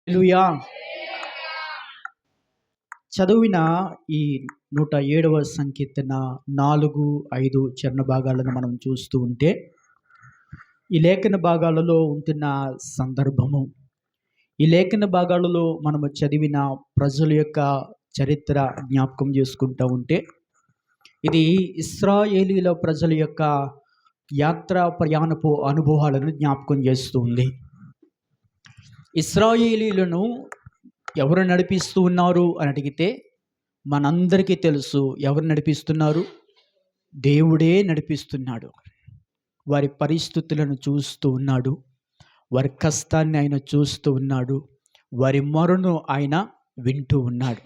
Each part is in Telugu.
హల్లెలూయా. చదివిన ఈ 107వ సంకీర్తన 4, 5 చరణ భాగాలను మనం చూస్తూ ఉంటే, ఈ లేఖన భాగాలలో ఉంటున్న సందర్భము, ఈ లేఖన భాగాలలో మనము చదివిన ప్రజల యొక్క చరిత్ర జ్ఞాపకం చేసుకుంటూ ఉంటే, ఇది ఇశ్రాయేలీల ప్రజల యొక్క ప్రయాణపు అనుభవాలను జ్ఞాపకం చేస్తూ ఉంది. ఇశ్రాయేలీలను ఎవరు నడిపిస్తూ ఉన్నారు అని అడిగితే మనందరికీ తెలుసు. ఎవరు నడిపిస్తున్నారు? దేవుడే నడిపిస్తున్నాడు. వారి పరిస్థితులను చూస్తూ ఉన్నాడు. వారి కష్టాన్ని ఆయన చూస్తూ ఉన్నాడు. వారి మొరను ఆయన వింటూ ఉన్నాడు.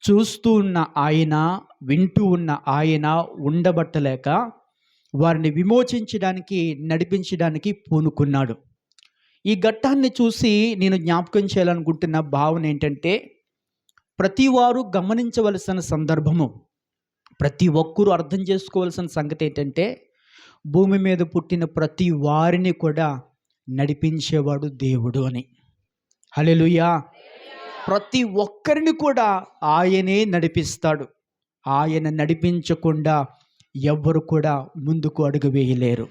చూస్తూ ఉన్న ఆయన, వింటూ ఉన్న ఆయన ఉండబట్టలేక వారిని విమోచించడానికి, నడిపించడానికి పూనుకున్నాడు. ఈ ఘట్టాన్ని చూసి నేను జ్ఞాపకం చేయాలనుకుంటున్న భావన ఏంటంటే, ప్రతి వారు గమనించవలసిన సందర్భము, ప్రతి ఒక్కరూ అర్థం చేసుకోవాల్సిన సంగతి ఏంటంటే, భూమి మీద పుట్టిన ప్రతి వారిని కూడా నడిపించేవాడు దేవుడు అని. హల్లెలూయా. ప్రతి ఒక్కరిని కూడా ఆయనే నడిపిస్తాడు. ఆయన నడిపించకుండా ఎవ్వరు కూడా ముందుకు అడుగు వేయలేరు.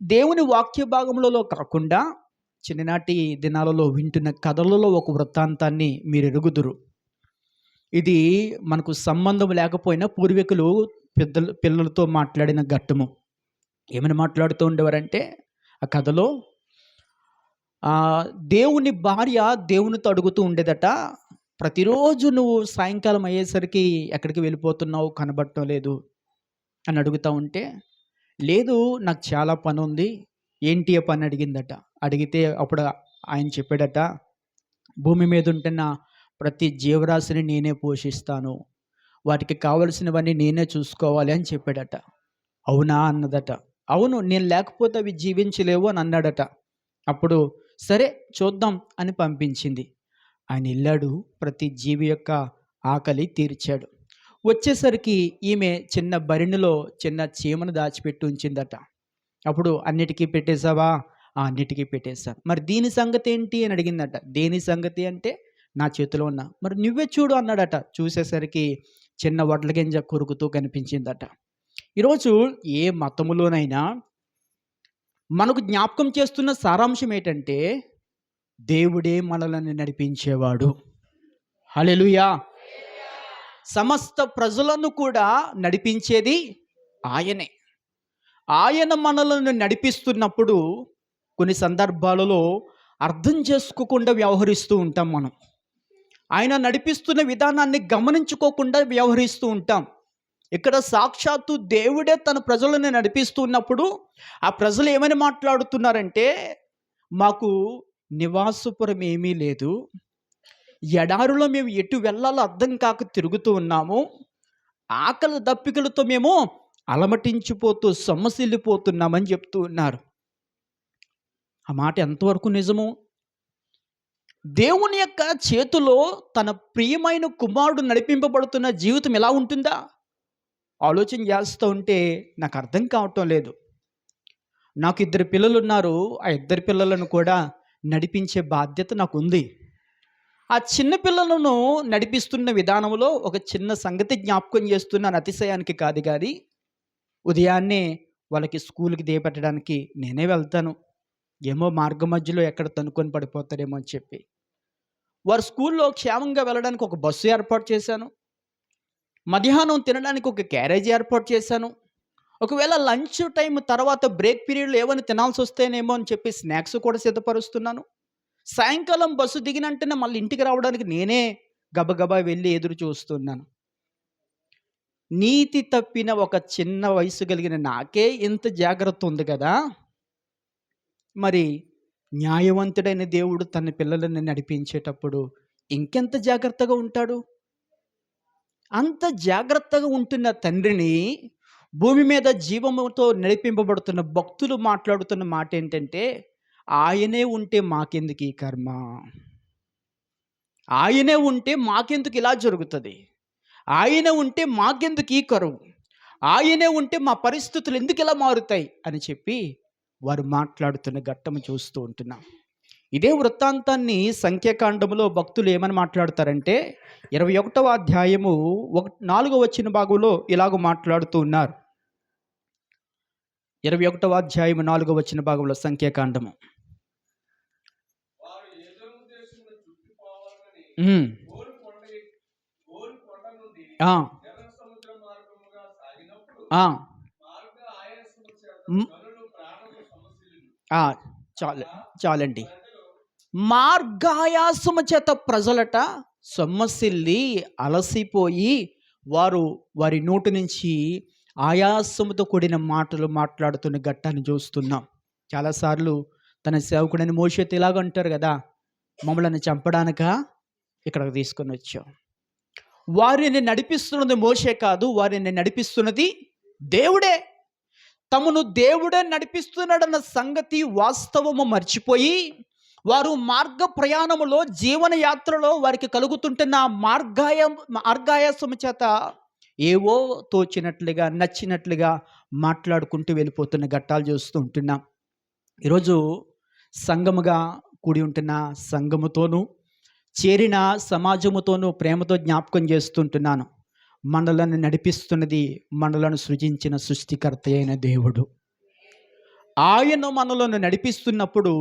దేవుని వాక్య భాగములలో కాకుండా చిన్ననాటి దినాలలో వింటున్న కథలలో ఒక వృత్తాంతాన్ని మీరు ఎరుగుదురు. ఇది మనకు సంబంధం లేకపోయినా పూర్వీకులు పిల్లలతో మాట్లాడిన ఘట్టము. ఏమని మాట్లాడుతూ ఉండేవారంటే, ఆ కథలో దేవుని భార్య దేవునితో అడుగుతూ ఉండేదట, ప్రతిరోజు నువ్వు సాయంకాలం అయ్యేసరికి ఎక్కడికి వెళ్ళిపోతున్నావు, కనబడటం లేదు అని అడుగుతూ ఉంటే, లేదు నాకు చాలా పని ఉంది. ఏంటి ఆ పని అడిగిందట. అడిగితే అప్పుడు ఆయన చెప్పాడట, భూమి మీద ఉంటున్న ప్రతి జీవరాశిని నేనే పోషిస్తాను, వాటికి కావలసినవన్నీ నేనే చూసుకోవాలి అని చెప్పాడట. అవునా అన్నదట. అవును, నేను లేకపోతే అవి జీవించలేవు అని అన్నాడట. అప్పుడు సరే చూద్దాం అని పంపించింది. ఆయన వెళ్ళాడు, ప్రతి జీవి యొక్క ఆకలి తీర్చాడు. వచ్చేసరికి ఈమె చిన్న బరిణిలో చిన్న చీమను దాచిపెట్టి ఉంచిందట. అప్పుడు అన్నిటికీ పెట్టేశావా? అన్నిటికీ పెట్టేశాను. మరి దీని సంగతి ఏంటి అని అడిగిందట. దేని సంగతి అంటే, నా చేతిలో ఉన్న. మరి నువ్వే చూడు అన్నాడట. చూసేసరికి చిన్న వడ్ల గింజ కొరుకుతూ కనిపించిందట. ఈరోజు ఏ మతములోనైనా మనకు జ్ఞాపకం చేస్తున్న సారాంశం ఏంటంటే, దేవుడే మనల్ని నడిపించేవాడు. హల్లెలూయా. సమస్త ప్రజలను కూడా నడిపించేది ఆయనే. ఆయన మనలను నడిపిస్తున్నప్పుడు కొన్ని సందర్భాలలో అర్థం చేసుకోకుండా వ్యవహరిస్తూ ఉంటాం మనం. ఆయన నడిపిస్తున్న విధానాన్ని గమనించుకోకుండా వ్యవహరిస్తూ ఉంటాం. ఇక్కడ సాక్షాత్తు దేవుడే తన ప్రజలను నడిపిస్తున్నప్పుడు ఆ ప్రజలు ఏమని మాట్లాడుతున్నారంటే, మాకు నివాసపురం ఏమీ లేదు, ఎడారులో మేము ఎటు వెళ్ళాలో అర్థం కాక తిరుగుతూ ఉన్నాము, ఆకలి దప్పికలతో మేము అలమటించిపోతూ సొమ్మసిల్లిపోతున్నామని చెప్తూ ఉన్నారు. ఆ మాట ఎంతవరకు నిజము? దేవుని యొక్క చేతిలో తన ప్రియమైన కుమారుడు నడిపింపబడుతున్న జీవితం ఎలా ఉంటుందా? ఆలోచన చేస్తూ ఉంటే నాకు అర్థం కావటం లేదు. నాకు 2 పిల్లలు ఉన్నారు. ఆ 2 పిల్లలను కూడా నడిపించే బాధ్యత నాకు ఉంది. ఆ చిన్న పిల్లలను నడిపిస్తున్న విధానంలో ఒక చిన్న సంగతి జ్ఞాపకం చేస్తున్నాను, అతిశయానికి కాదు కానీ, ఉదయాన్నే వాళ్ళకి స్కూల్కి దిగబెట్టడానికి నేనే వెళ్తాను. ఏమో మార్గ మధ్యలో ఎక్కడ తనుకొని పడిపోతారేమో అని చెప్పి వారు స్కూల్లో క్షేమంగా వెళ్ళడానికి ఒక బస్సు ఏర్పాటు చేశాను. మధ్యాహ్నం తినడానికి ఒక క్యారేజీ ఏర్పాటు చేశాను. ఒకవేళ లంచ్ టైం తర్వాత బ్రేక్ పీరియడ్లో ఏమైనా తినాల్సి వస్తేనేమో అని చెప్పి స్నాక్స్ కూడా సిద్ధపరుస్తున్నాను. సాయంకాలం బస్సు దిగినంటేనే మళ్ళీ ఇంటికి రావడానికి నేనే గబగబా వెళ్ళి ఎదురు చూస్తున్నాను. నీతి తప్పిన ఒక చిన్న వయసు కలిగిన నాకే ఇంత జాగ్రత్త ఉంది కదా, మరి న్యాయవంతుడైన దేవుడు తన పిల్లలను నడిపించేటప్పుడు ఇంకెంత జాగ్రత్తగా ఉంటాడు? అంత జాగ్రత్తగా ఉంటున్న తండ్రిని భూమి మీద జీవముతో నడిపింపబడుతున్న భక్తులు మాట్లాడుతున్న మాట ఏంటంటే, ఆయనే ఉంటే మాకెందుకు ఈ కర్మ, ఆయనే ఉంటే మాకెందుకు ఇలా జరుగుతుంది, ఆయనే ఉంటే మాకెందుకు ఈ కరువు, ఆయనే ఉంటే మా పరిస్థితులు ఎందుకు ఇలా మారుతాయి అని చెప్పి వారు మాట్లాడుతున్న ఘట్టము చూస్తూ ఉంటున్నాం. ఇదే వృత్తాంతాన్ని సంఖ్యాకాండములో భక్తులు ఏమని మాట్లాడతారంటే 21వ అధ్యాయము 4వ వచ్చిన భాగంలో ఇలాగ మాట్లాడుతూ ఉన్నారు. 21వ అధ్యాయము 4వ వచ్చిన భాగంలో సంఖ్యాకాండము. ఆ, ఆ, ఆ, చాలు చాలండి. మార్గాయాసము చేత ప్రజలట సొమ్మసిల్లి అలసిపోయి వారి నోటి నుంచి ఆయాసముతో కూడిన మాటలు మాట్లాడుతున్న ఘట్టాన్ని చూస్తున్నాం. చాలాసార్లు తన సేవకుడని మోషేతో ఇలాగ అంటారు కదా, మమ్మల్ని చంపడానిక ఇక్కడికి తీసుకొని వచ్చాం. వారిని నడిపిస్తున్నది మోషే కాదు, వారిని నడిపిస్తున్నది దేవుడే. తమను దేవుడే నడిపిస్తున్నాడన్న సంగతి వాస్తవము మర్చిపోయి వారు మార్గ ప్రయాణములో జీవన యాత్రలో వారికి కలుగుతుంటున్న మార్గాయాసము చేత ఏవో తోచినట్లుగా నచ్చినట్లుగా మాట్లాడుకుంటూ వెళ్ళిపోతున్న ఘట్టాలు చూస్తూ ఉంటున్నాం. ఈరోజు సంఘముగా కూడి ఉంటున్న సంఘముతోనూ చేరిన సమాజముతోనూ ప్రేమతో జ్ఞాపకం చేస్తుంటున్నాను. మనలను నడిపిస్తున్నది మనలను సృజించిన సృష్టికర్త అయిన దేవుడు. ఆయన మనలను నడిపిస్తున్నప్పుడు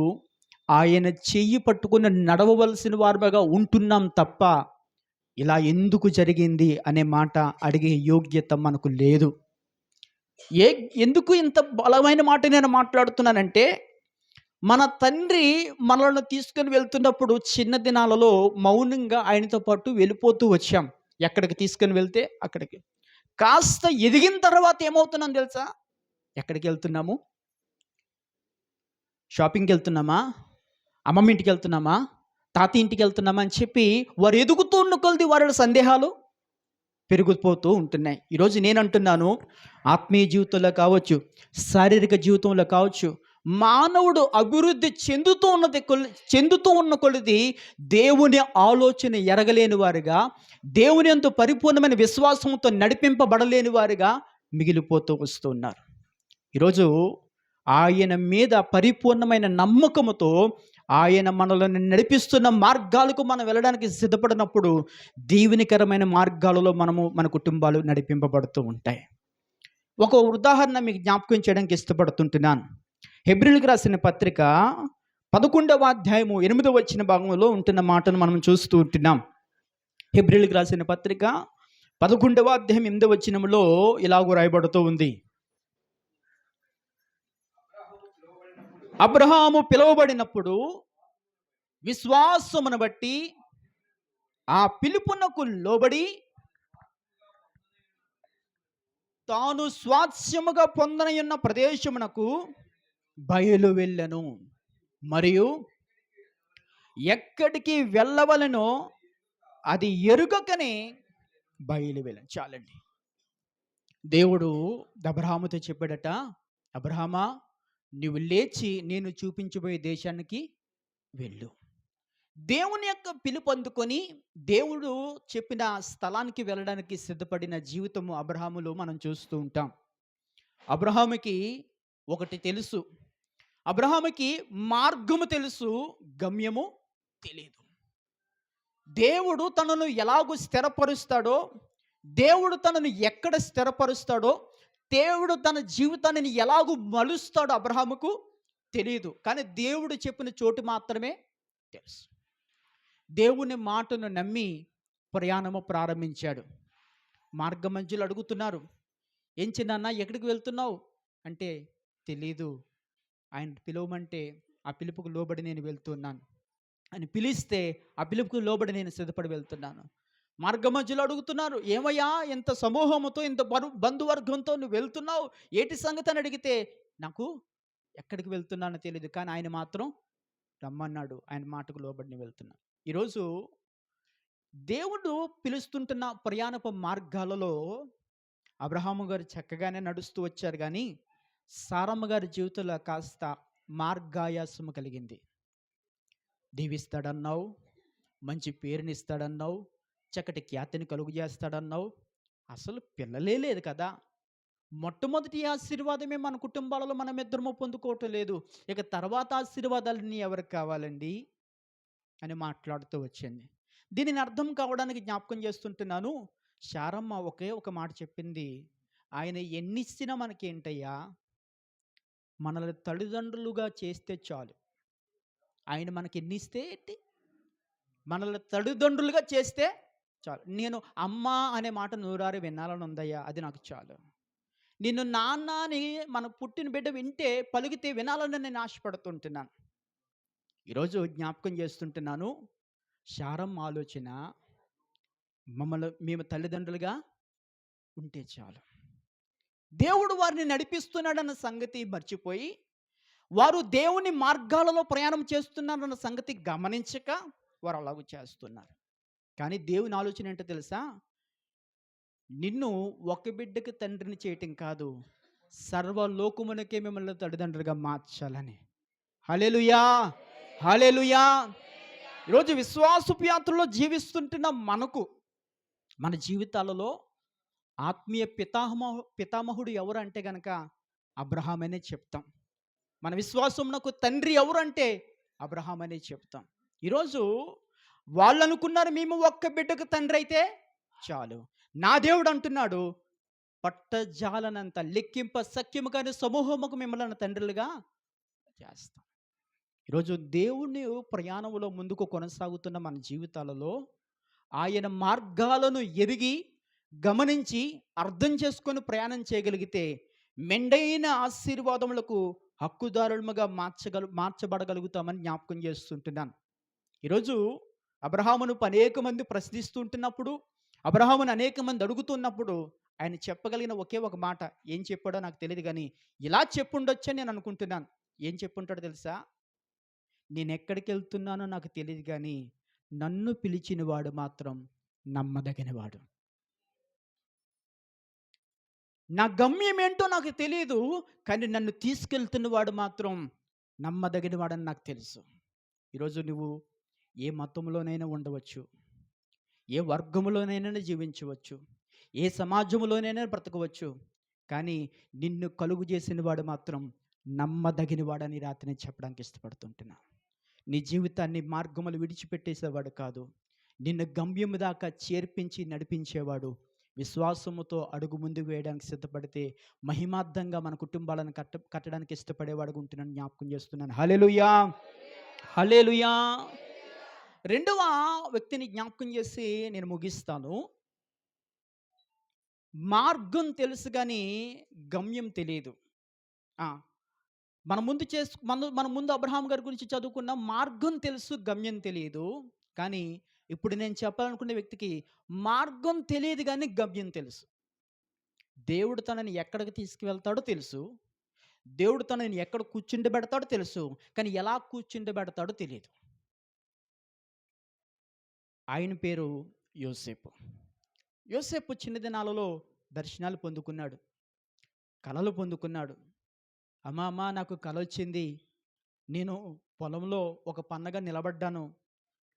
ఆయన చెయ్యి పట్టుకుని నడవవలసిన వారుగా ఉంటున్నాం తప్ప ఇలా ఎందుకు జరిగింది అనే మాట అడిగే యోగ్యత మనకు లేదు. ఎందుకు ఇంత బలమైన మాట నేను మాట్లాడుతున్నానంటే, మన తండ్రి మనల్ని తీసుకొని వెళ్తున్నప్పుడు చిన్న దినాలలో మౌనంగా ఆయనతో పాటు వెళ్ళిపోతూ వచ్చాం. ఎక్కడికి తీసుకొని వెళ్తే అక్కడికి. కాస్త ఎదిగిన తర్వాత ఏమవుతున్నాం తెలుసా? ఎక్కడికి వెళ్తున్నాము? షాపింగ్కి వెళ్తున్నామా, అమ్మమ్మ ఇంటికి వెళ్తున్నామా, తాత ఇంటికి వెళ్తున్నామా అని చెప్పి వారు ఎదుగుతూ ఉన్న కొలది వారి సందేహాలు పెరిగిపోతూ ఉంటున్నాయి. ఈరోజు నేను అంటున్నాను, ఆత్మీయ జీవితంలో కావచ్చు, శారీరక జీవితంలో కావచ్చు, మానవుడు అభివృద్ధి చెందుతూ ఉన్న కొలది దేవుని ఆలోచన ఎరగలేని వారుగా, దేవుని యందు పరిపూర్ణమైన విశ్వాసంతో నడిపింపబడలేని వారుగా మిగిలిపోతూ వస్తున్నారు. ఈరోజు ఆయన మీద పరిపూర్ణమైన నమ్మకముతో ఆయన మనల్ని నడిపిస్తున్న మార్గాలకు మనం వెళ్ళడానికి సిద్ధపడినప్పుడు దీవెనికరమైన మార్గాలలో మన కుటుంబాలు నడిపింపబడుతూ ఉంటాయి. ఒక ఉదాహరణ మీకు జ్ఞాపకం చేయడానికి ఇష్టపడుతుంటున్నాను. హెబ్రీయులకు రాసిన పత్రిక 11వ అధ్యాయము 8వ వచ్చిన భాగంలో ఉంటున్న మాటను మనం చూస్తూ ఉంటున్నాం. హెబ్రీయులకు రాసిన పత్రిక 11వ అధ్యాయం 8వ వచనములో ఇలాగూ రాయబడుతూ ఉంది. అబ్రహాము పిలువబడినప్పుడు విశ్వాసమును బట్టి ఆ పిలుపునకు లోబడి తాను స్వాస్యముగా పొందనయున్న ప్రదేశమునకు బయలు వెళ్ళెను, మరియు ఎక్కడికి వెళ్ళవలనో అది ఎరుగకనే బయలు వెళ్ళను. చాలండి. దేవుడు అబ్రహాముతో చెప్పాడట, అబ్రహామా, నువ్వు లేచి నేను చూపించబోయే దేశానికి వెళ్ళు. దేవుని యొక్క పిలుపు అందుకొని దేవుడు చెప్పిన స్థలానికి వెళ్ళడానికి సిద్ధపడిన జీవితము అబ్రహాములో మనం చూస్తూ ఉంటాం. అబ్రహాముకి ఒకటి తెలుసు, అబ్రహాముకి మార్గము తెలుసు, గమ్యము తెలియదు. దేవుడు తనను ఎలాగూ స్థిరపరుస్తాడో, దేవుడు తనను ఎక్కడ స్థిరపరుస్తాడో, దేవుడు తన జీవితాన్ని ఎలాగూ మలుస్తాడో అబ్రహాముకు తెలియదు. కానీ దేవుడు చెప్పిన చోటు మాత్రమే తెలుసు. దేవుని మాటను నమ్మి ప్రయాణము ప్రారంభించాడు. మార్గ మధ్యలో అడుగుతున్నారు, ఏం చిన్న ఎక్కడికి వెళ్తున్నావు అంటే తెలీదు. ఆయన పిలవమంటే ఆ పిలుపుకు లోబడి నేను వెళ్తున్నాను అని పిలిస్తే ఆ పిలుపుకు లోబడి నేను సిద్ధపడి వెళ్తున్నాను. మార్గ మధ్యలో అడుగుతున్నారు, ఏమయ్యా ఇంత సమూహంతో ఇంత బంధువర్గంతో నువ్వు వెళ్తున్నావు, ఏటి సంగతి అని అడిగితే నాకు ఎక్కడికి వెళ్తున్నానో తెలియదు, కానీ ఆయన మాత్రం రమ్మన్నాడు, ఆయన మాటకు లోబడిని వెళ్తున్నాను. ఈరోజు దేవుడు పిలుస్తుంటున్న ప్రయాణపు మార్గాలలో అబ్రహాము గారు చక్కగానే నడుస్తూ వచ్చారు, కానీ సారమ్మ గారి జీవితంలో కాస్త మార్గాయాసము కలిగింది. దీవిస్తాడన్నావు, మంచి పేరునిస్తాడన్నావు, చక్కటి ఖ్యాతిని కలుగు చేస్తాడన్నావు, అసలు పిల్లలే లేదు కదా, మొట్టమొదటి ఆశీర్వాదమే మన కుటుంబాలలో మనమిద్దరము పొందుకోవటం లేదు. ఇక తర్వాత ఆశీర్వాదాలన్నీ ఎవరికి కావాలండి అని మాట్లాడుతూ వచ్చింది. దీనిని అర్థం కావడానికి జ్ఞాపకం చేస్తుంటున్నాను. శారమ్మ ఒకే ఒక మాట చెప్పింది. ఆయన ఎన్నిచ్చినా మనకేంటయ్యా, మనల్ని తల్లిదండ్రులుగా చేస్తే చాలు. ఆయన మనకి ఎన్నిస్తే ఏంటి? మనల్ని తల్లిదండ్రులుగా చేస్తే చాలు. నేను అమ్మ అనే మాట నోరారి వినాలని ఉందయ్యా, అది నాకు చాలు. నిన్ను నాన్న అని మన పుట్టిన బిడ్డ వింటే పలికితే వినాలని నేను ఆశపడుతుంటున్నాను. ఈరోజు జ్ఞాపకం చేస్తుంటున్నాను. శారమ్మ ఆలోచన, మమ్మల్ని మేము తల్లిదండ్రులుగా ఉంటే చాలు. దేవుడు వారిని నడిపిస్తున్నాడన్న సంగతి మర్చిపోయి, వారు దేవుని మార్గాలలో ప్రయాణం చేస్తున్నారన్న సంగతి గమనించక వారు అలాగ చేస్తున్నారు. కానీ దేవుని ఆలోచన ఏంటో తెలుసా? నిన్ను ఒక బిడ్డకి తండ్రిని చేయటం కాదు, సర్వలోకమునకే మిమ్మల్ని తల్లిదండ్రులుగా మార్చాలని. హల్లెలూయా, హల్లెలూయా. ఈరోజు విశ్వాసపు యాత్రలో జీవిస్తుంటున్న మనకు, మన జీవితాలలో ఆత్మీయ పితామహుడు ఎవరు అంటే గనక అబ్రహాం అనే చెప్తాం. మన విశ్వాసమునకు తండ్రి ఎవరు అంటే అబ్రహాం అనే చెప్తాం. ఈరోజు వాళ్ళు అనుకున్నారు మేము ఒక్క బిడ్డకు తండ్రి అయితే చాలు. నా దేవుడు అంటున్నాడు, పట్టజాలనంత లెక్కింప సఖ్యము కానీ సమూహముకు మిమ్మల్ని తండ్రులుగా చేస్తాం. ఈరోజు దేవుని ప్రయాణంలో ముందుకు కొనసాగుతున్న మన జీవితాలలో ఆయన మార్గాలను ఎరిగి గమనించి అర్థం చేసుకొని ప్రయాణం చేయగలిగితే మెండైన ఆశీర్వాదములకు హక్కుదారులుగా మార్చబడగలుగుతామని జ్ఞాపకం చేస్తుంటున్నాను. ఈరోజు అబ్రహామును అనేక మంది ప్రశ్నిస్తుంటున్నప్పుడు, అబ్రహామును అనేక మంది అడుగుతున్నప్పుడు ఆయన చెప్పగలిగిన ఒకే ఒక మాట, ఏం చెప్పాడో నాకు తెలియదు కానీ ఇలా చెప్పుండొచ్చని నేను అనుకుంటున్నాను. ఏం చెప్పుంటాడో తెలుసా? నేను ఎక్కడికి వెళ్తున్నానో నాకు తెలియదు కానీ నన్ను పిలిచిన వాడు మాత్రం నమ్మదగినవాడు. నా గమ్యం ఏంటో నాకు తెలియదు, కానీ నన్ను తీసుకెళ్తున్న వాడు మాత్రం నమ్మదగిన వాడని నాకు తెలుసు. ఈరోజు నువ్వు ఏ మతంలోనైనా ఉండవచ్చు, ఏ వర్గంలోనైనా జీవించవచ్చు, ఏ సమాజంలోనైనా బ్రతకవచ్చు, కానీ నిన్ను కలుగు చేసిన వాడు మాత్రం నమ్మదగిన వాడని రాత్రి చెప్పడానికి ఇష్టపడుతుంటున్నా. నీ జీవితాన్ని మార్గములు విడిచిపెట్టేసేవాడు కాదు, నిన్ను గమ్యము దాకా చేర్పించి నడిపించేవాడు. విశ్వాసముతో అడుగు ముందుకు వేయడానికి సిద్ధపడితే మహిమార్థంగా మన కుటుంబాలను కట్టడానికి ఇష్టపడేవాడుగా ఉంటున్నాను జ్ఞాపకం చేస్తున్నాను. హల్లెలూయా, హల్లెలూయా. రెండవ వ్యక్తిని జ్ఞాపకం చేసి నేను ముగిస్తాను. మార్గం తెలుసు కానీ గమ్యం తెలియదు. మన ముందు అబ్రహాం గారి గురించి చదువుకున్న మార్గం తెలుసు, గమ్యం తెలియదు. కానీ ఇప్పుడు నేను చెప్పాలనుకునే వ్యక్తికి మార్గం తెలియదు కానీ గమ్యం తెలుసు. దేవుడు తనని ఎక్కడికి తీసుకువెళ్తాడో తెలుసు, దేవుడు తనని ఎక్కడ కూర్చుండబెడతాడో తెలుసు, కానీ ఎలా కూర్చుండబెడతాడో తెలియదు. ఆయన పేరు యోసేపు. యోసేపు చిన్న దినాలలో దర్శనాలు పొందుకున్నాడు, కలలు పొందుకున్నాడు. అమ్మా నాకు కల వచ్చింది, నేను పొలంలో ఒక పన్నగా నిలబడ్డాను,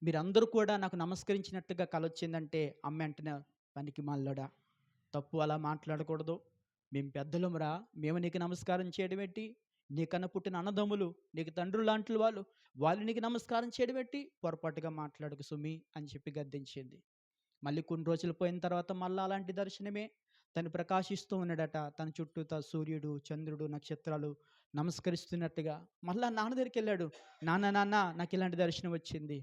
మీరందరూ కూడా నాకు నమస్కరించినట్టుగా కల వచ్చిందంటే అమ్మ వెంటనే పనికి మళ్ళడా, తప్పు అలా మాట్లాడకూడదు, మేము పెద్దలమురా, మేము నీకు నమస్కారం చేయడం ఏంటి, నీకన్నా పుట్టిన అన్నదమ్ములు, నీకు తండ్రులు లాంటి వాళ్ళు నీకు నమస్కారం చేయడం ఏంటి, పొరపాటుగా మాట్లాడకు సుమి అని చెప్పి గద్దించింది. మళ్ళీ కొన్ని రోజులు పోయిన తర్వాత మళ్ళీ అలాంటి దర్శనమే, తను ప్రకాశిస్తూ ఉన్నాడట, తన చుట్టూ సూర్యుడు, చంద్రుడు, నక్షత్రాలు నమస్కరిస్తున్నట్టుగా. మళ్ళా నాన్న దగ్గరికి వెళ్ళాడు, నాన్న నాకు ఇలాంటి దర్శనం వచ్చింది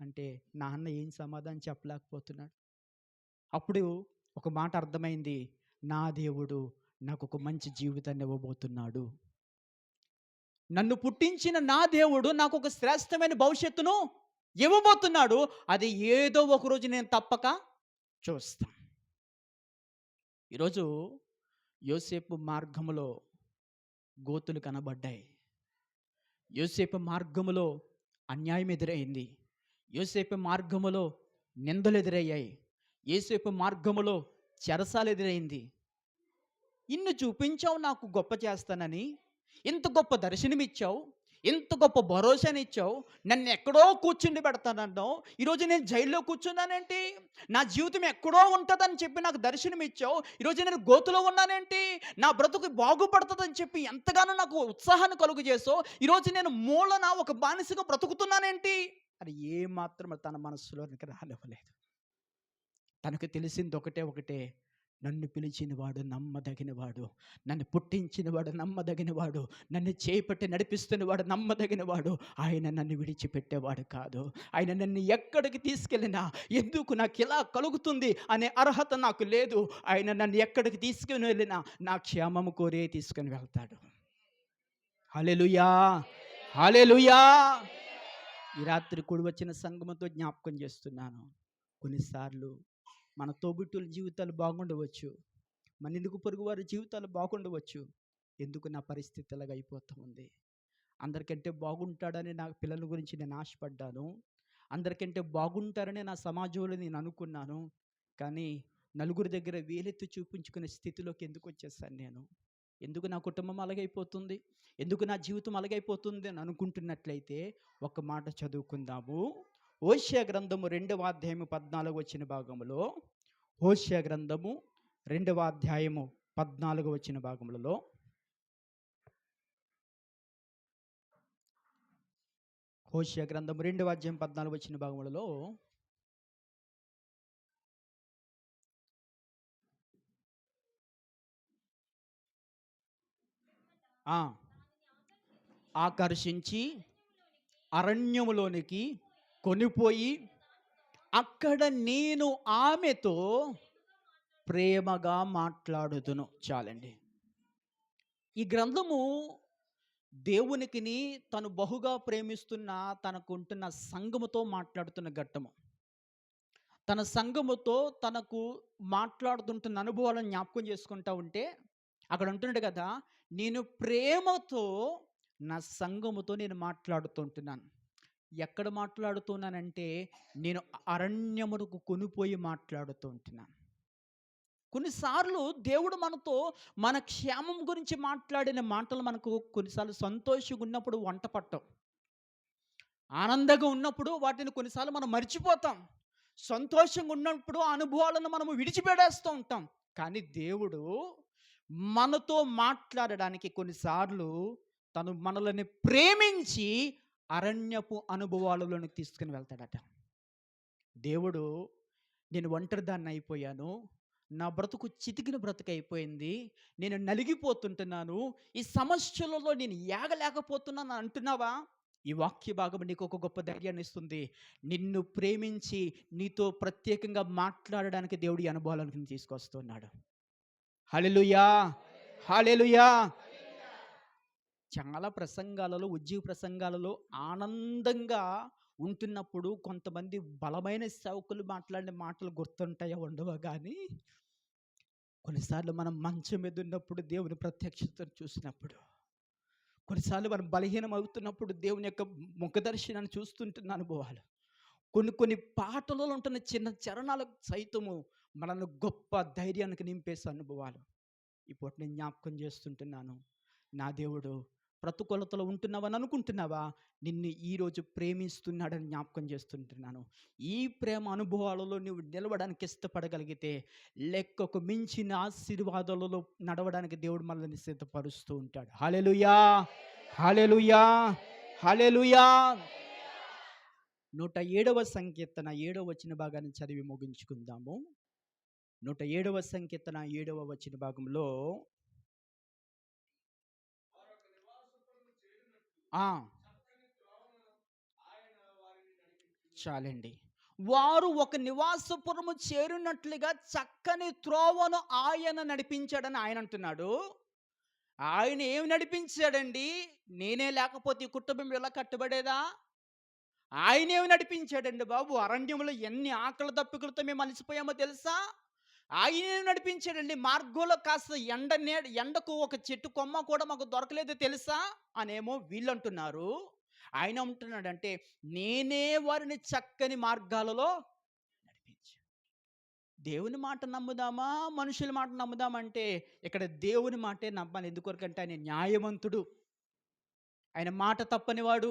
అంటే నాన్న ఏం సమాధానం చెప్పలేకపోతున్నాడు. అప్పుడు ఒక మాట అర్థమైంది, నా దేవుడు నాకు ఒక మంచి జీవితాన్ని ఇవ్వబోతున్నాడు, నన్ను పుట్టించిన నా దేవుడు నాకు ఒక శ్రేష్టమైన భవిష్యత్తును ఇవ్వబోతున్నాడు, అది ఏదో ఒకరోజు నేను తప్పక చూస్తాను. ఈరోజు యోసేపు మార్గములో గోతులు కనబడ్డాయి, యోసేపు మార్గములో అన్యాయం ఎదురైంది, యోసేపు మార్గములో నిందలు ఎదురయ్యాయి, యోసేపు మార్గములో చెరసాలు ఎదురైంది. ఇన్ని చూపించావు నాకు గొప్ప చేస్తానని, ఇంత గొప్ప దర్శనమిచ్చావు, ఇంత గొప్ప భరోసానిచ్చావు. నన్నెక్కడో కూర్చుండి పెడతానన్నావు. ఈరోజు నేను జైల్లో కూర్చున్నానేంటి? నా జీవితం ఎక్కడో ఉంటదని చెప్పి నాకు దర్శనమిచ్చావు. ఈరోజు నేను గోతిలో ఉన్నానేంటి? నా బ్రతుకు బాగుపడతదని చెప్పి ఎంతగానో నాకు ఉత్సాహాన్ని కలుగజేసావు. ఈరోజు నేను మూలన ఒక బానిసగా బ్రతుకుతున్నానేంటి? అని ఏమాత్రం తన మనస్సులోనికి రానివ్వలేదు. తనకు తెలిసింది ఒకటే ఒకటే, నన్ను పిలిచినవాడు నమ్మదగినవాడు, నన్ను పుట్టించినవాడు నమ్మదగినవాడు, నన్ను చేపట్టి నడిపిస్తున్నవాడు నమ్మదగినవాడు. ఆయన నన్ను విడిచిపెట్టేవాడు కాదు. ఆయన నన్ను ఎక్కడికి తీసుకెళ్ళినా ఎందుకు నాకు ఇలా కలుగుతుంది అనే అర్హత నాకు లేదు. ఆయన నన్ను ఎక్కడికి తీసుకుని వెళ్ళినా నా క్షేమము కోరే తీసుకుని వెళ్తాడు. హల్లెలూయా, హల్లెలూయా. ఈ రాత్రి కూడి వచ్చిన సంఘముతో జ్ఞాపకం చేస్తున్నాను. కొన్నిసార్లు మన తోబుట్టుల జీవితాలు బాగుండవచ్చు, మన ఇరుగు పొరుగు వారి జీవితాలు బాగుండవచ్చు. ఎందుకు నా పరిస్థితి ఇలాగ అయిపోతూ ఉంది? అందరికంటే బాగుంటాడని నా పిల్లల గురించి నేను ఆశపడ్డాను. అందరికంటే బాగుంటారని నా సమాజంలో నేను అనుకున్నాను. కానీ నలుగురి దగ్గర వేలెత్తి చూపించుకునే స్థితిలోకి ఎందుకు వచ్చేసాను నేను? ఎందుకు నా కుటుంబం అలాగైపోతుంది? ఎందుకు నా జీవితం అలాగైపోతుంది అని అనుకుంటున్నట్లయితే ఒక మాట చదువుకుందాము. హోషేయ గ్రంథము 2వ అధ్యాయము 14 వచ్చిన భాగములో, హోషేయ గ్రంథము 2వ అధ్యాయము 14 వచ్చిన భాగములలో, హోషేయ గ్రంథము 2వ అధ్యాయం 14 వచ్చిన భాగములలో, ఆకర్షించి అరణ్యములోనికి కొనిపోయి అక్కడ నేను ఆమెతో ప్రేమగా మాట్లాడుదును. చాలండి. ఈ గ్రంథము దేవునికిని తను బహుగా ప్రేమిస్తున్న తనకుంటున్న సంఘముతో మాట్లాడుతున్న ఘట్టము. తన సంఘముతో తనకు మాట్లాడుతుంటున్న అనుభవాలను జ్ఞాపకం చేసుకుంటా ఉంటే అక్కడ ఉంటున్నాడు కదా, నేను ప్రేమతో నా సంఘముతో నేను మాట్లాడుతుంటున్నాను. ఎక్కడ మాట్లాడుతున్నానంటే నేను అరణ్యమునకు కొనిపోయి మాట్లాడుతూ ఉంటున్నాను. కొన్నిసార్లు దేవుడు మనతో మన క్షేమం గురించి మాట్లాడిన మాటలు మనకు కొన్నిసార్లు సంతోషంగా ఉన్నప్పుడు వంట పట్టం, ఆనందంగా ఉన్నప్పుడు వాటిని కొన్నిసార్లు మనం మర్చిపోతాం. సంతోషంగా ఉన్నప్పుడు ఆ అనుభవాలను మనము విడిచిపెడేస్తూ ఉంటాం. కానీ దేవుడు మనతో మాట్లాడడానికి కొన్నిసార్లు తను మనల్ని ప్రేమించి అరణ్యపు అనుభవాలలోనికి తీసుకుని వెళ్తాడట. దేవుడు, నేను ఒంటరిదాన్ని అయిపోయాను, నా బ్రతుకు చితికిన బ్రతుకు అయిపోయింది, నేను నలిగిపోతుంటున్నాను, ఈ సమస్యలలో నేను ఏగలేకపోతున్నాను అంటున్నావా? ఈ వాక్య భాగం నీకు ఒక గొప్ప ధైర్యాన్ని ఇస్తుంది. నిన్ను ప్రేమించి నీతో ప్రత్యేకంగా మాట్లాడడానికి దేవుడి అనుభవాలను తీసుకొస్తున్నాడు. హల్లెలూయా, హల్లెలూయా. చాలా ప్రసంగాలలో, ఉద్యోగ ప్రసంగాలలో ఆనందంగా ఉంటున్నప్పుడు కొంతమంది బలమైన సేవకులు మాట్లాడిన మాటలు గుర్తుంటాయో ఉండవో కానీ, కొన్నిసార్లు మనం మంచం మీద ఉన్నప్పుడు దేవుని ప్రత్యక్షతను చూసినప్పుడు, కొన్నిసార్లు మనం బలహీనం అవుతున్నప్పుడు దేవుని యొక్క ముఖ దర్శనాన్ని చూస్తుంటున్న అనుభవాలు, కొన్ని కొన్ని పాటలలో ఉంటున్న చిన్న చరణాలకు సైతము మనల్ని గొప్ప ధైర్యానికి నింపేసే అనుభవాలు ఇప్పుడు నేను జ్ఞాపకం చేస్తుంటున్నాను. నా దేవుడు ప్రతికూలతలో ఉంటున్నావని అనుకుంటున్నావా? నిన్ను ఈరోజు ప్రేమిస్తున్నాడని జ్ఞాపకం చేస్తుంటున్నాను. ఈ ప్రేమ అనుభవాలలో నువ్వు నిలవడానికి ఇష్టపడగలిగితే లెక్కకు మించిన ఆశీర్వాదాలలో నడవడానికి దేవుడు మనల్ని సిద్ధపరుస్తూ ఉంటాడు. హల్లెలూయా, హల్లెలూయా, హల్లెలూయా. 107వ సంకీర్తన 7వ వచన భాగాన్ని చదివి ముగించుకుందాము. 107వ సంకీర్తన 7వ వచన భాగంలో, చాలండి. వారు ఒక నివాసపురము చేరినట్లుగా చక్కని త్రోవను ఆయన నడిపించాడని ఆయన అంటున్నాడు. ఆయన ఏమి నడిపించాడండి? నేనే లేకపోతే ఈ కుటుంబం ఇలా కట్టబడేదా? ఆయన ఏమి నడిపించాడండి బాబు? అరణ్యంలో ఎన్ని ఆకలి దప్పికలతో మేము అలసిపోయామో తెలుసా? ఆయన ఏమి నడిపించాడండి? మార్గంలో కాస్త ఎండకు ఒక చెట్టు కొమ్మ కూడా మాకు దొరకలేదు తెలుసా అనేమో వీళ్ళు అంటున్నారు. ఆయన అంటున్నాడంటే నేనే వారిని చక్కని మార్గాలలో నడిపించాను. దేవుని మాట నమ్ముదామా, మనుషుల మాట నమ్ముదామంటే ఇక్కడ దేవుని మాటే నమ్మాలి. ఎందుకొరకంటే ఆయన న్యాయవంతుడు, ఆయన మాట తప్పనివాడు,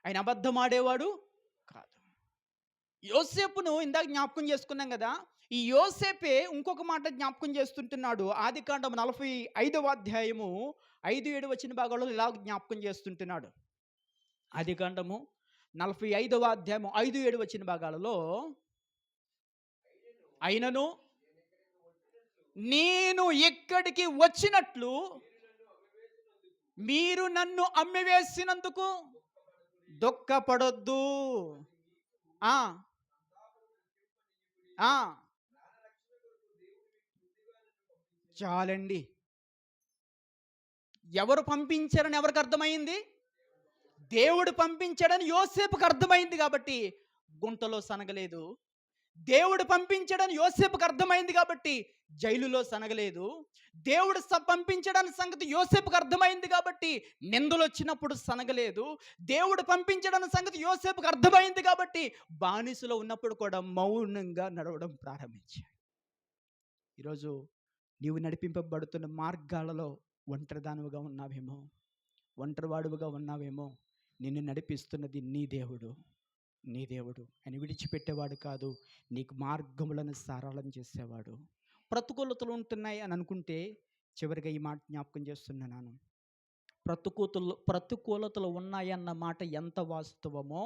ఆయన అబద్ధమాడేవాడు కాదు. యోసేపును ఇందాక జ్ఞాపకం చేసుకున్నాం గదా! ఈ యోసేపే ఇంకొక మాట జ్ఞాపకం చేస్తుంటున్నాడు. ఆదికాండం 45వ అధ్యాయము 5, 7 వచ్చిన భాగాల్లో ఇలా జ్ఞాపకం చేస్తుంటున్నాడు. ఆదికాండము 45వ అధ్యాయము 5, 7 వచ్చిన భాగాలలో, అయినను నేను ఇక్కడికి వచ్చినట్లు మీరు నన్ను అమ్మివేసినందుకు దుఃఖపడొద్దు. ఆ! ఆ! చాలండి. ఎవరు పంపించారని ఎవరికి అర్థమైంది? దేవుడు పంపించాడని యోసేపుకి అర్థమైంది కాబట్టి గుంటలో సనగలేదు. దేవుడు పంపించాడని యోసేపుకి అర్థమైంది కాబట్టి జైలులో సనగలేదు. దేవుడు పంపించాడని సంగతి యోసేపుకి అర్థమైంది కాబట్టి నిందలొచ్చినప్పుడు సనగలేదు. దేవుడు పంపించాడన్న సంగతి యోసేపుకి అర్థమైంది కాబట్టి బానిసలో ఉన్నప్పుడు కూడా మౌనంగా నడవడం ప్రారంభించాడు. ఈరోజు నీవు నడిపింపబడుతున్న మార్గాలలో ఒంటరిదానివిగా ఉన్నావేమో, ఒంటరివాడివిగా ఉన్నావేమో. నిన్ను నడిపిస్తున్నది నీ దేవుడు. నీ దేవుడు. ఆయన విడిచిపెట్టేవాడు కాదు. నీకు మార్గములను సరళం చేసేవాడు. ప్రతికూలతలు ఉంటున్నాయి అని అనుకుంటే చివరిగా ఈ మాట జ్ఞాపకం చేస్తున్నాను. ప్రతికూలతలు ఉన్నాయన్న మాట ఎంత వాస్తవమో,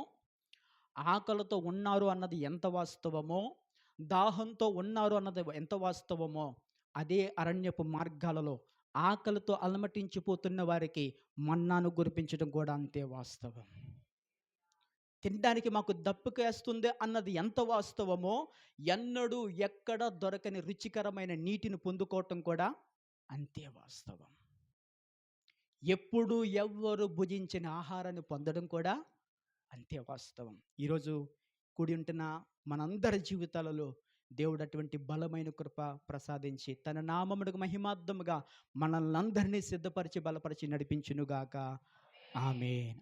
ఆకలితో ఉన్నారు అన్నది ఎంత వాస్తవమో, దాహంతో ఉన్నారు అన్నది ఎంత వాస్తవమో, అదే అరణ్యపు మార్గాలలో ఆకలితో అలమటించిపోతున్న వారికి మన్నాను కురిపించడం కూడా అంతే వాస్తవం. తినడానికి మాకు దప్పికేస్తుంది అన్నది ఎంత వాస్తవమో, ఎన్నడూ ఎక్కడ దొరకని రుచికరమైన నీటిని పొందుకోవటం కూడా అంతే వాస్తవం. ఎప్పుడు ఎవ్వరు భుజించిన ఆహారాన్ని పొందడం కూడా అంతే వాస్తవం. ఈరోజు కూడి ఉంటున్న మనందరి జీవితాలలో దేవుడు అటువంటి బలమైన కృప ప్రసాదించి తన నామమునకు మహిమార్థముగా మనల్నందరినీ సిద్ధపరిచి బలపరిచి నడిపించునుగాక. ఆమేన్.